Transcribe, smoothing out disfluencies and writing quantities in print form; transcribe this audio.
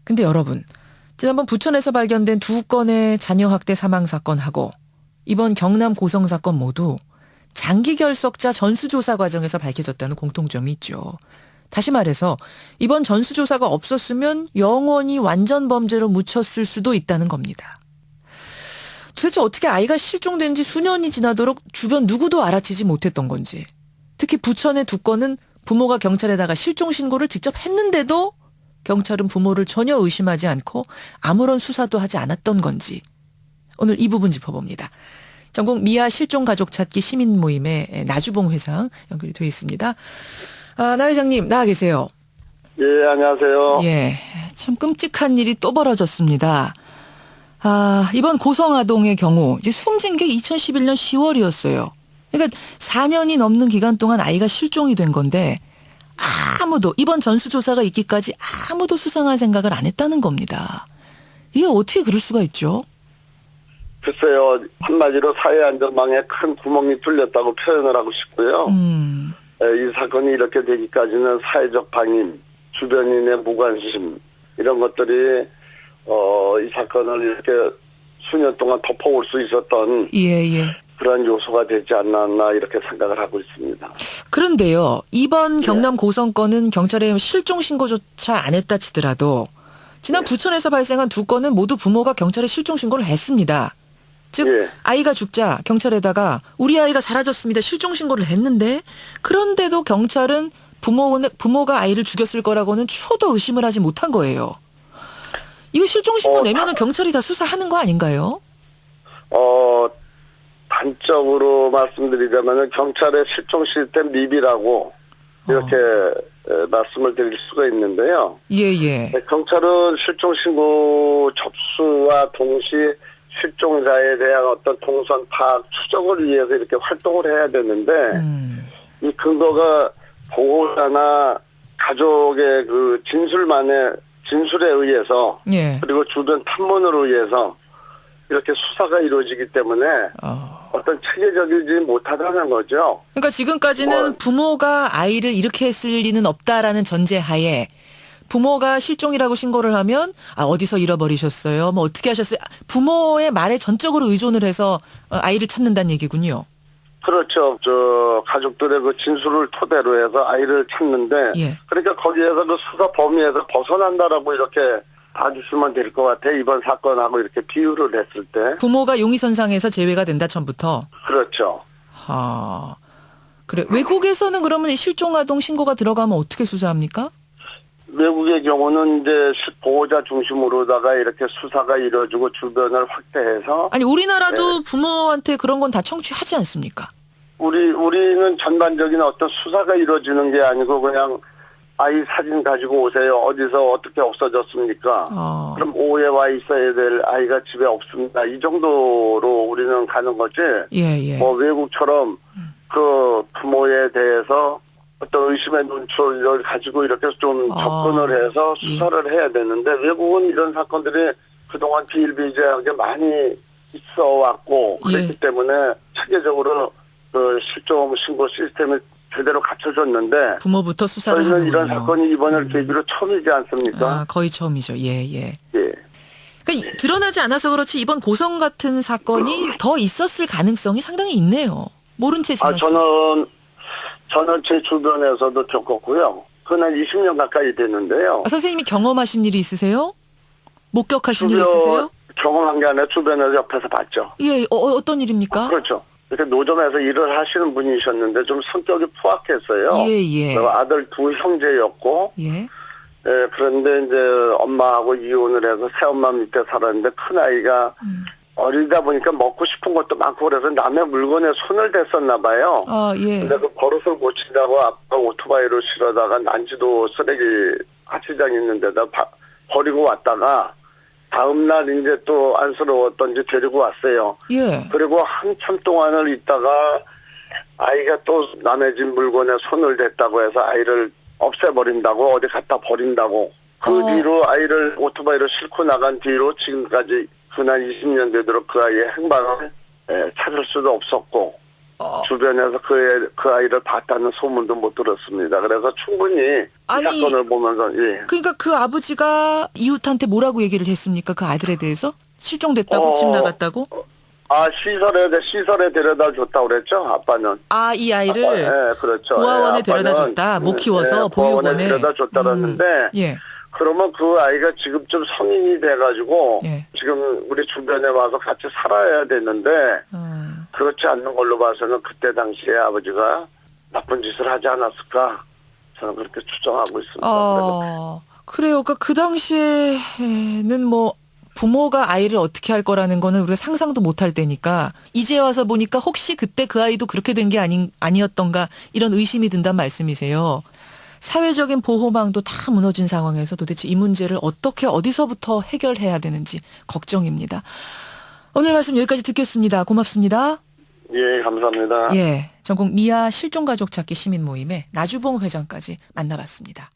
근데 여러분, 지난번 부천에서 발견된 2건의 자녀 학대 사망 사건하고 이번 경남 고성 사건 모두 장기 결석자 전수조사 과정에서 밝혀졌다는 공통점이 있죠. 다시 말해서 이번 전수조사가 없었으면 영원히 완전 범죄로 묻혔을 수도 있다는 겁니다. 도대체 어떻게 아이가 실종된 지 수년이 지나도록 주변 누구도 알아채지 못했던 건지. 특히 부천의 2건은 부모가 경찰에다가 실종 신고를 직접 했는데도 경찰은 부모를 전혀 의심하지 않고 아무런 수사도 하지 않았던 건지. 오늘 이 부분 짚어봅니다. 전국 미아 실종 가족 찾기 시민 모임의 나주봉 회장 연결이 되어 있습니다. 나 회장님 나와 계세요. 예, 안녕하세요. 예, 참 끔찍한 일이 또 벌어졌습니다. 이번 고성아동의 경우 이제 숨진 게 2011년 10월이었어요. 그러니까 4년이 넘는 기간 동안 아이가 실종이 된 건데 아무도 이번 전수조사가 있기까지 아무도 수상할 생각을 안 했다는 겁니다. 이게 어떻게 그럴 수가 있죠? 글쎄요, 한마디로 사회안전망에 큰 구멍이 뚫렸다고 표현을 하고 싶고요. 이 사건이 이렇게 되기까지는 사회적 방임, 주변인의 무관심 이런 것들이 이 사건을 이렇게 수년 동안 덮어올 수 있었던 그런 요소가 되지 않았나 이렇게 생각을 하고 있습니다. 그런데요, 이번 경남 고성 건은 경찰에 실종 신고조차 안 했다 치더라도 지난 부천에서 발생한 2건은 모두 부모가 경찰에 실종 신고를 했습니다. 즉 아이가 죽자 경찰에다가 우리 아이가 사라졌습니다. 실종 신고를 했는데 그런데도 경찰은 부모가 아이를 죽였을 거라고는 초도 의심을 하지 못한 거예요. 이거 실종 신고 내면은 경찰이 다 수사하는 거 아닌가요? 단적으로 말씀드리자면은 경찰의 실종 시스템 미비라고 이렇게 말씀을 드릴 수가 있는데요. 경찰은 실종 신고 접수와 동시에 실종자에 대한 어떤 동선 파악, 추적을 위해서 이렇게 활동을 해야 되는데 이 근거가 보호자나 가족의 그 진술에 의해서 그리고 주변 탐문으로 의해서 이렇게 수사가 이루어지기 때문에 어떤 체계적이지 못하다는 거죠. 그러니까 지금까지는 부모가 아이를 이렇게 했을 리는 없다라는 전제하에 부모가 실종이라고 신고를 하면 어디서 잃어버리셨어요? 뭐 어떻게 하셨어요? 부모의 말에 전적으로 의존을 해서 아이를 찾는다는 얘기군요. 그렇죠. 가족들의 그 진술을 토대로 해서 아이를 찾는데 그러니까 거기에서 그 수사 범위에서 벗어난다라고 이렇게 봐주시면 될 것 같아요. 이번 사건하고 이렇게 비유를 했을 때. 부모가 용의선상에서 제외가 된다 처음부터. 그렇죠. 그래. 외국에서는 그러면 실종아동 신고가 들어가면 어떻게 수사합니까? 외국의 경우는 이제 보호자 중심으로다가 이렇게 수사가 이루어지고 주변을 확대해서. 아니 우리나라도 부모한테 그런 건 다 청취하지 않습니까? 우리는 전반적인 어떤 수사가 이루어지는 게 아니고 그냥 아이 사진 가지고 오세요. 어디서 어떻게 없어졌습니까? 그럼 오후에 와 있어야 될 아이가 집에 없습니다. 이 정도로 우리는 가는 거지. 뭐 외국처럼 그 부모에 대해서 어떤 의심의 눈초리를 가지고 이렇게 좀 접근을 해서 수사를 해야 되는데 외국은 이런 사건들이 그동안 비일비재하게 많이 있어 왔고 그렇기 때문에 체계적으로 그 실종 신고 시스템이 제대로 갖춰졌는데 부모부터 수사를 저희는 하는군요. 이런 사건이 이번을 계기로 처음이지 않습니까? 거의 처음이죠. 그러니까 드러나지 않아서 그렇지 이번 고성 같은 사건이 더 있었을 가능성이 상당히 있네요. 모른 채 지났어요. 저는 제 주변에서도 겪었고요. 그건 한 20년 가까이 됐는데요. 선생님이 경험하신 일이 있으세요? 목격하신 일이 있으세요? 경험한 게 아니라 주변에서 옆에서 봤죠. 어떤 일입니까? 그렇죠. 이렇게 노점에서 일을 하시는 분이셨는데 좀 성격이 포악했어요. 아들 2 형제였고. 그런데 이제 엄마하고 이혼을 해서 새엄마 밑에 살았는데 큰아이가 어리다 보니까 먹고 싶은 것도 많고 그래서 남의 물건에 손을 댔었나 봐요. 근데 그 버릇을 고친다고 아빠가 오토바이로 실어다가 난지도 쓰레기 하치장 있는 데다 버리고 왔다가 다음날 이제 또 안쓰러웠던지 데리고 왔어요. 그리고 한참 동안을 있다가 아이가 또 남의 집 물건에 손을 댔다고 해서 아이를 없애버린다고 어디 갖다 버린다고 그 뒤로 아이를 오토바이로 싣고 나간 뒤로 지금까지 지난 20년 되도록 그 아이의 행방을 찾을 수도 없었고 주변에서 그 아이를 봤다는 소문도 못 들었습니다. 그래서 충분히 이 사건을 보면서 그러니까 그 아버지가 이웃한테 뭐라고 얘기를 했습니까? 그 아들에 대해서 실종됐다고 집 나갔다고? 시설에 데려다 줬다고 그랬죠, 아빠는. 이 아이를 네, 그렇죠. 고아원에 데려다 줬다. 못 키워서 보육원에. 고아원에 데려다 줬다라는데 그러면 그 아이가 지금 좀 성인이 돼가지고 지금 우리 주변에 와서 같이 살아야 되는데 그렇지 않는 걸로 봐서는 그때 당시에 아버지가 나쁜 짓을 하지 않았을까 저는 그렇게 추정하고 있습니다. 그래요. 그러니까 그 당시에는 뭐 부모가 아이를 어떻게 할 거라는 거는 우리가 상상도 못할 때니까 이제 와서 보니까 혹시 그때 그 아이도 그렇게 된 게 아니었던가 이런 의심이 든단 말씀이세요. 사회적인 보호망도 다 무너진 상황에서 도대체 이 문제를 어떻게 어디서부터 해결해야 되는지 걱정입니다. 오늘 말씀 여기까지 듣겠습니다. 고맙습니다. 예, 감사합니다. 전국 미아 실종가족 찾기 시민 모임의 나주봉 회장까지 만나봤습니다.